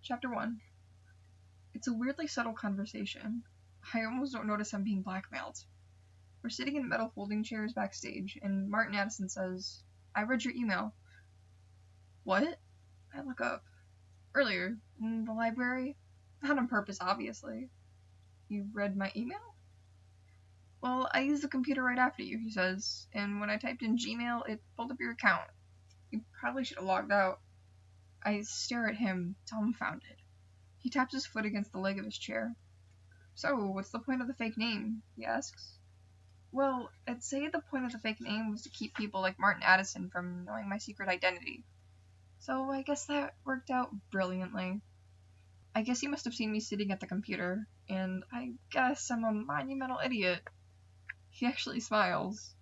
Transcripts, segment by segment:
Chapter 1. It's a weirdly subtle conversation. I almost don't notice I'm being blackmailed. We're sitting in metal folding chairs backstage, and Martin Addison says, "I read your email." What? I look up. Earlier, in the library? Not on purpose, obviously. You read my email? Well, I used the computer right after you, he says, and when I typed in Gmail, it pulled up your account. You probably should have logged out. I stare at him, dumbfounded. He taps his foot against the leg of his chair. "So, what's the point of the fake name?" he asks. Well, I'd say the point of the fake name was to keep people like Martin Addison from knowing my secret identity. So I guess that worked out brilliantly. I guess he must have seen me sitting at the computer, and I guess I'm a monumental idiot. He actually smiles.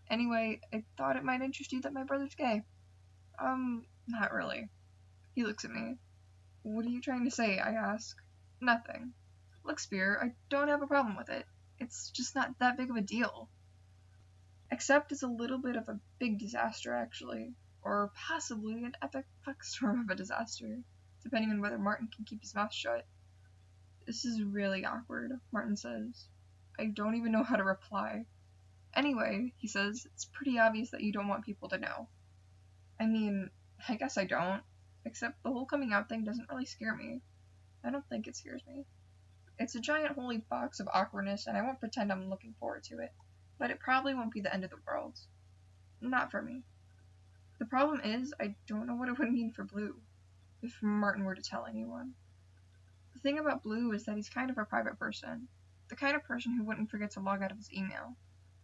Anyway, I thought it might interest you that my brother's gay. Not really. He looks at me. What are you trying to say? I ask. Nothing. Look, Spear, I don't have a problem with it. It's just not that big of a deal. Except it's a little bit of a big disaster, actually. Or possibly an epic fuckstorm of a disaster, depending on whether Martin can keep his mouth shut. This is really awkward, Martin says. I don't even know how to reply. Anyway, he says, it's pretty obvious that you don't want people to know. I mean, I guess I don't. Except the whole coming out thing doesn't really scare me. I don't think it scares me. It's a giant holy box of awkwardness, and I won't pretend I'm looking forward to it. But it probably won't be the end of the world. Not for me. The problem is, I don't know what it would mean for Blue, if Martin were to tell anyone. The thing about Blue is that he's kind of a private person. The kind of person who wouldn't forget to log out of his email.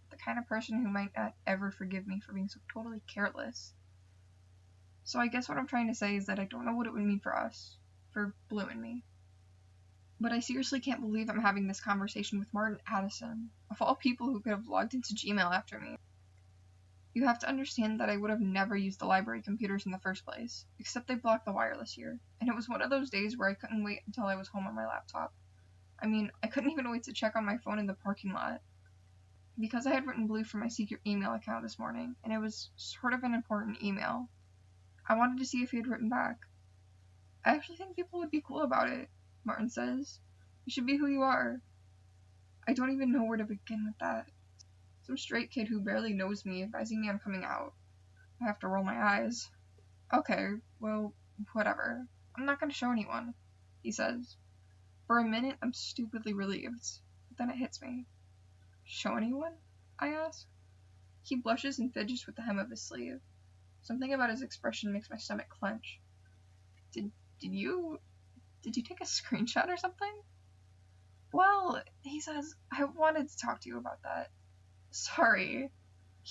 The kind of person who might not ever forgive me for being so totally careless. So I guess what I'm trying to say is that I don't know what it would mean for us. For Blue and me. But I seriously can't believe I'm having this conversation with Martin Addison, of all people who could have logged into Gmail after me. You have to understand that I would have never used the library computers in the first place, except they blocked the wireless here, and it was one of those days where I couldn't wait until I was home on my laptop. I mean, I couldn't even wait to check on my phone in the parking lot. Because I had written Blue for my secret email account this morning, and it was sort of an important email. I wanted to see if he had written back. I actually think people would be cool about it, Martin says. You should be who you are. I don't even know where to begin with that. Some straight kid who barely knows me advising me on coming out. I have to roll my eyes. Okay, well, whatever. I'm not gonna show anyone, he says. For a minute, I'm stupidly relieved, but then it hits me. Show anyone? I ask. He blushes and fidgets with the hem of his sleeve. Something about his expression makes my stomach clench. Did you take a screenshot or something? Well, he says, I wanted to talk to you about that. Sorry,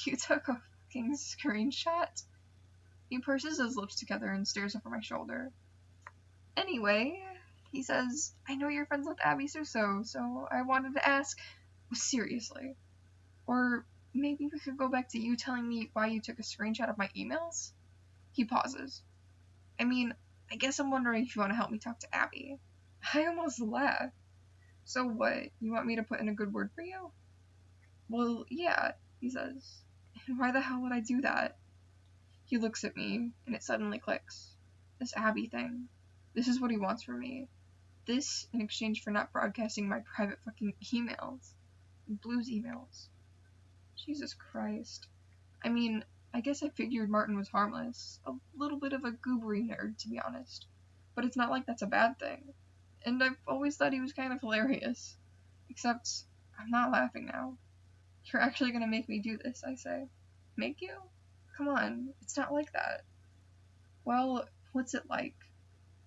you took a fucking screenshot? He purses his lips together and stares over my shoulder. Anyway, he says, I know you're friends with Abby Suso, so I wanted to ask, seriously. Or maybe we could go back to you telling me why you took a screenshot of my emails? He pauses. I mean, I guess I'm wondering if you want to help me talk to Abby. I almost laugh. So what, you want me to put in a good word for you? Well, yeah, he says. And why the hell would I do that? He looks at me, and it suddenly clicks. This Abby thing. This is what he wants from me. This in exchange for not broadcasting my private fucking emails. Blue's emails. Jesus Christ. I mean, I guess I figured Martin was harmless. A little bit of a goobery nerd, to be honest. But it's not like that's a bad thing. And I've always thought he was kind of hilarious. Except, I'm not laughing now. You're actually gonna make me do this, I say. Make you? Come on, it's not like that. Well, what's it like?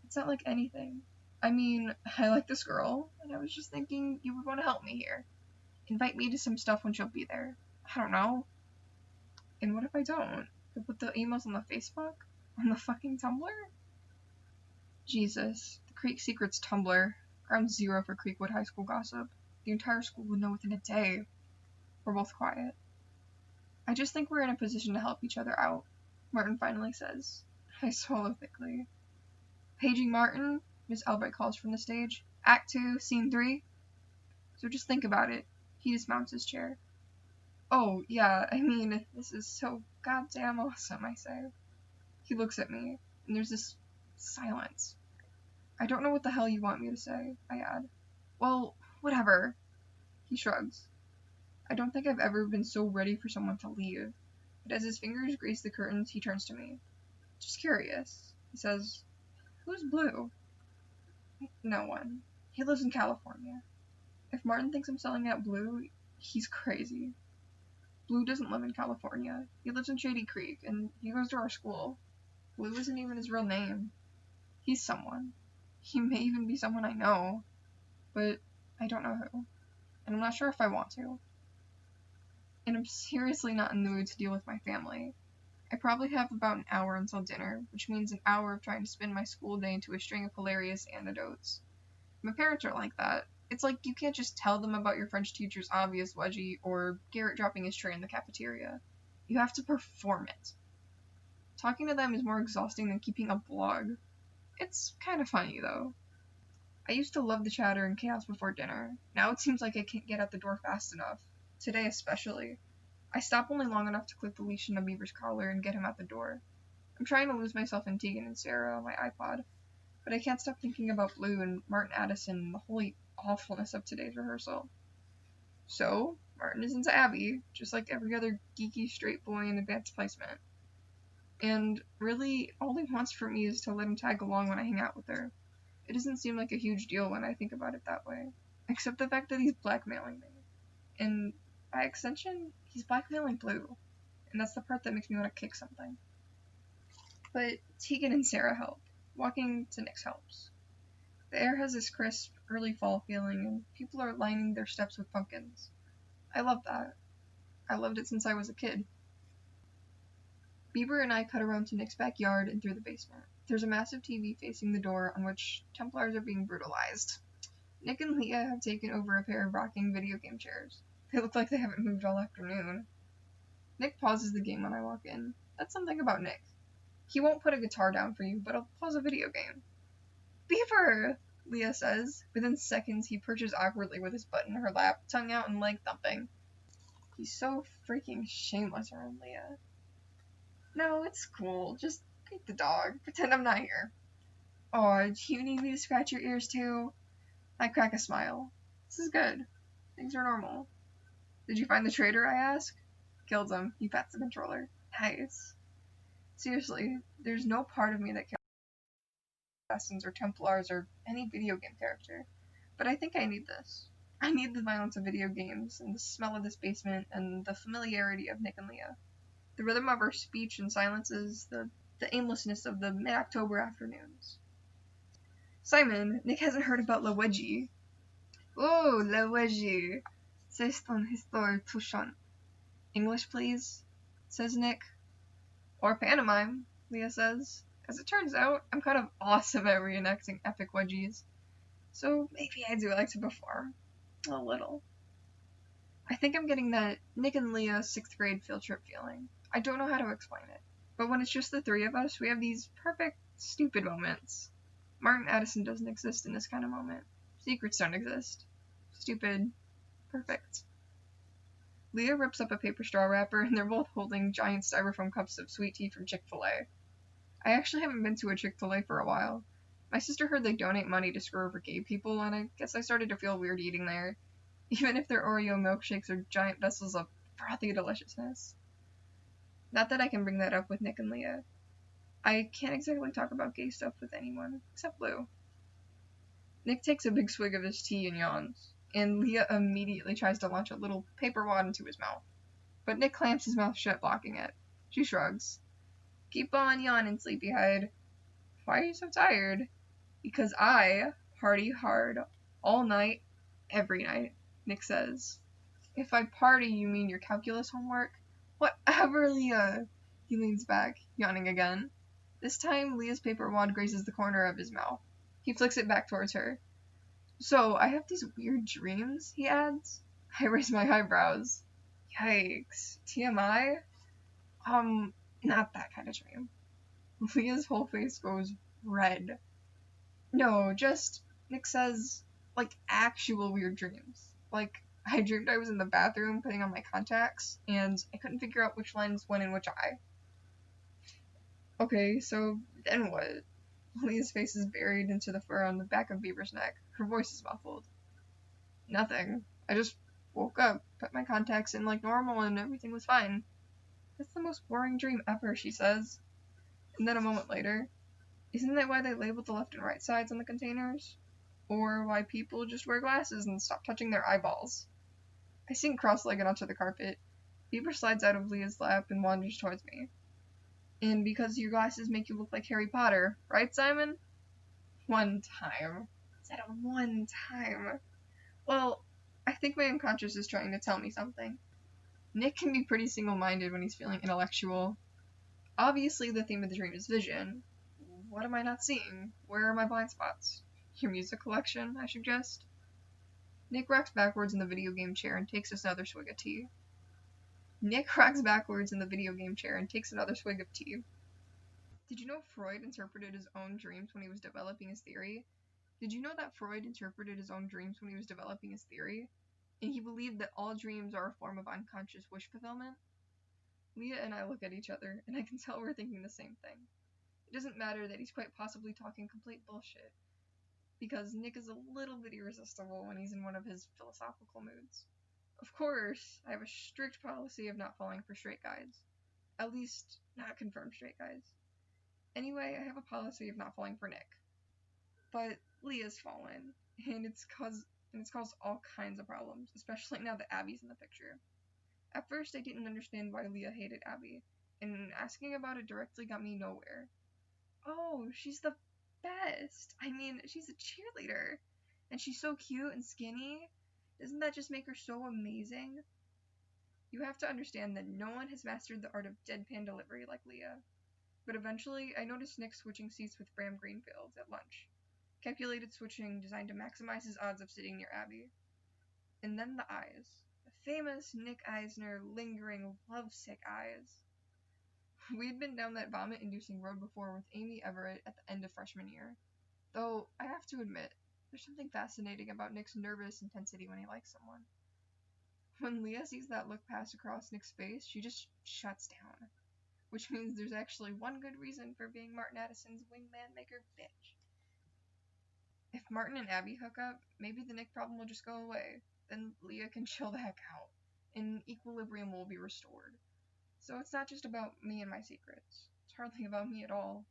It's not like anything. I mean, I like this girl, and I was just thinking you would want to help me here. Invite me to some stuff when she'll be there. I don't know. And what if I don't? You'll put the emails on the Facebook? On the fucking Tumblr? Jesus. The Creek Secrets Tumblr. Ground zero for Creekwood High School gossip. The entire school would know within a day. We're both quiet. I just think we're in a position to help each other out, Martin finally says. I swallow thickly. Paging Martin, Miss Albright calls from the stage. Act 2, Scene 3. So just think about it. He dismounts his chair. Oh, yeah, I mean, this is so goddamn awesome, I say. He looks at me, and there's this silence. I don't know what the hell you want me to say, I add. Well, whatever. He shrugs. I don't think I've ever been so ready for someone to leave. But as his fingers graze the curtains, he turns to me. Just curious. He says, "Who's Blue?" No one. He lives in California. If Martin thinks I'm selling out Blue, he's crazy. Blue doesn't live in California. He lives in Shady Creek, and he goes to our school. Blue isn't even his real name. He's someone. He may even be someone I know, but I don't know who. And I'm not sure if I want to. And I'm seriously not in the mood to deal with my family. I probably have about an hour until dinner, which means an hour of trying to spin my school day into a string of hilarious anecdotes. My parents are like that. It's like you can't just tell them about your French teacher's obvious wedgie or Garrett dropping his tray in the cafeteria. You have to perform it. Talking to them is more exhausting than keeping a blog. It's kind of funny, though. I used to love the chatter and chaos before dinner. Now it seems like I can't get out the door fast enough. Today especially. I stop only long enough to click the leash on Beaver's collar and get him out the door. I'm trying to lose myself in Tegan and Sarah on my iPod, but I can't stop thinking about Blue and Martin Addison and the holy awfulness of today's rehearsal. So, Martin is into Abby, just like every other geeky straight boy in advanced placement. And really, all he wants from me is to let him tag along when I hang out with her. It doesn't seem like a huge deal when I think about it that way, except the fact that he's blackmailing me. And by extension, he's blackmailing Blue, and that's the part that makes me want to kick something. But Tegan and Sarah help. Walking to Nick's helps. The air has this crisp, early fall feeling, and people are lining their steps with pumpkins. I love that. I loved it since I was a kid. Bieber and I cut around to Nick's backyard and through the basement. There's a massive TV facing the door on which Templars are being brutalized. Nick and Leah have taken over a pair of rocking video game chairs. They look like they haven't moved all afternoon. Nick pauses the game when I walk in. That's something about Nick. He won't put a guitar down for you, but he'll pause a video game. Beaver! Leah says. Within seconds, he perches awkwardly with his butt in her lap, tongue out and leg thumping. He's so freaking shameless around Leah. No, it's cool. Just beat the dog. Pretend I'm not here. Oh, do you need me to scratch your ears too? I crack a smile. This is good. Things are normal. Did you find the traitor, I ask? Killed him. He pats the controller. Nice. Seriously, there's no part of me that cares about assassins or Templars or any video game character. But I think I need this. I need the violence of video games, and the smell of this basement, and the familiarity of Nick and Leah. The rhythm of our speech and silences, the aimlessness of the mid-October afternoons. Simon, Nick hasn't heard about La Wedgie. Oh, La Wedgie. C'est une histoire touchante. English, please, says Nick. Or pantomime, Leah says. As it turns out, I'm kind of awesome at reenacting epic wedgies. So maybe I do like to perform. A little. I think I'm getting that Nick and Leah 6th grade field trip feeling. I don't know how to explain it. But when it's just the three of us, we have these perfect, stupid moments. Martin Addison doesn't exist in this kind of moment. Secrets don't exist. Stupid. Perfect. Leah rips up a paper straw wrapper, and they're both holding giant styrofoam cups of sweet tea from Chick-fil-A. I actually haven't been to a Chick-fil-A for a while. My sister heard they donate money to screw over gay people, and I guess I started to feel weird eating there, even if their Oreo milkshakes are giant vessels of frothy deliciousness. Not that I can bring that up with Nick and Leah. I can't exactly talk about gay stuff with anyone, except Blue. Nick takes a big swig of his tea and yawns, and Leah immediately tries to launch a little paper wad into his mouth. But Nick clamps his mouth shut, blocking it. She shrugs. Keep on yawning, sleepyhead. Why are you so tired? Because I party hard all night, every night, Nick says. If by party you mean your calculus homework, whatever, Leah. He leans back, yawning again. This time, Leah's paper wad grazes the corner of his mouth. He flicks it back towards her. So, I have these weird dreams, he adds. I raise my eyebrows. Yikes. TMI? Not that kind of dream. Leah's whole face goes red. No, just, Nick says, like, actual weird dreams. Like, I dreamed I was in the bathroom putting on my contacts, and I couldn't figure out which lens went in which eye. Okay, so then what? Leah's face is buried into the fur on the back of Beaver's neck. Her voice is muffled. Nothing. I just woke up, put my contacts in like normal, and everything was fine. That's the most boring dream ever, she says. And then a moment later, isn't that why they labeled the left and right sides on the containers? Or why people just wear glasses and stop touching their eyeballs? I sink cross-legged onto the carpet. Beaver slides out of Leah's lap and wanders towards me. And because your glasses make you look like Harry Potter, right, Simon? One time. I said it one time. Well, I think my unconscious is trying to tell me something. Nick can be pretty single-minded when he's feeling intellectual. Obviously, the theme of the dream is vision. What am I not seeing? Where are my blind spots? Your music collection, I suggest? Nick rocks backwards in the video game chair and takes another swig of tea. Did you know Freud interpreted his own dreams when he was developing his theory? And he believed that all dreams are a form of unconscious wish fulfillment? Leah and I look at each other, and I can tell we're thinking the same thing. It doesn't matter that he's quite possibly talking complete bullshit, because Nick is a little bit irresistible when he's in one of his philosophical moods. Of course, I have a strict policy of not falling for straight guys. At least, not confirmed straight guys. Anyway, I have a policy of not falling for Nick. But Leah's fallen, and it's caused all kinds of problems, especially now that Abby's in the picture. At first, I didn't understand why Leah hated Abby, and asking about it directly got me nowhere. Oh, she's the best! I mean, she's a cheerleader, and she's so cute and skinny. Doesn't that just make her so amazing? You have to understand that no one has mastered the art of deadpan delivery like Leah. But eventually, I noticed Nick switching seats with Bram Greenfield at lunch. Calculated switching designed to maximize his odds of sitting near Abby. And then the eyes. The famous Nick Eisner, lingering, lovesick eyes. We had been down that vomit-inducing road before with Amy Everett at the end of freshman year. Though, I have to admit, there's something fascinating about Nick's nervous intensity when he likes someone. When Leah sees that look pass across Nick's face, she just shuts down. Which means there's actually one good reason for being Martin Addison's wingman maker bitch. If Martin and Abby hook up, maybe the Nick problem will just go away. Then Leah can chill the heck out, and equilibrium will be restored. So it's not just about me and my secrets. It's hardly about me at all.